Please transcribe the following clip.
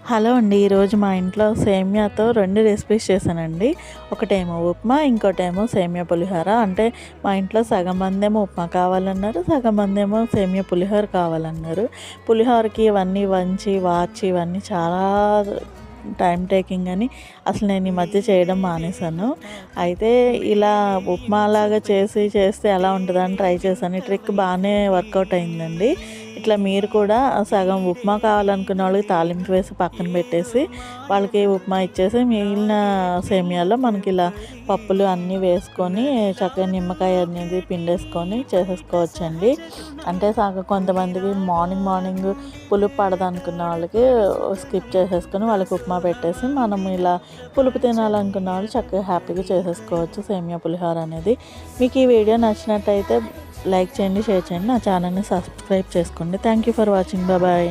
Hello అండి. ఈరోజు మా ఇంట్లో సేమ్యాతో 2 రెసిపీస్ చేశానండి. ఒకటేమో ఉప్మా, ఇంకోటేమో సేమ్యా పులిహోర. అంటే మా ఇంట్లో సగం మందేమో ఉప్మా కావాలన్నారు, సగం మందేమో సేమ్యా పులిహోర కావాలన్నారు. పులిహోరకి ఇవన్నీ వంచి, వార్చి ఇవన్నీ చాలా టైం టేకింగ్ అని అసలు నేను ఈ మధ్య చేయడం మానేశాను. అయితే ఇలా ఉప్మాలాగా చేస్తే ఎలా ఉంటదని ట్రై చేశాను. ఈ ట్రిక్ బాగానే వర్కౌట్ అయిందండి. ఇట్లా మీరు కూడా సగం ఉప్మా కావాలనుకున్న వాళ్ళకి తాలింపు వేసి పక్కన పెట్టేసి, వాళ్ళకి ఉప్మా ఇచ్చేసి మిగిలిన సేమియాలో మనకి ఇలా పప్పులు అన్నీ వేసుకొని చక్కగా నిమ్మకాయ అనేది పిండేసుకొని చేసేసుకోవచ్చండి. అంటే కొంతమందికి మార్నింగ్ పులుపు పడదనుకున్న వాళ్ళకి స్కిప్ చేసేసుకొని వాళ్ళకి ఉప్మా పెట్టేసి మనం ఇలా పులుపు తినాలనుకున్న వాళ్ళు చక్కగా హ్యాపీగా చేసేసుకోవచ్చు సేమియా పులిహోర అనేది. మీకు ఈ వీడియో నచ్చినట్టయితే లైక్ చేయండి, షేర్ చేయండి, నా ఛానల్ని సబ్స్క్రైబ్ చేసుకోండి. Thank you for watching. Bye.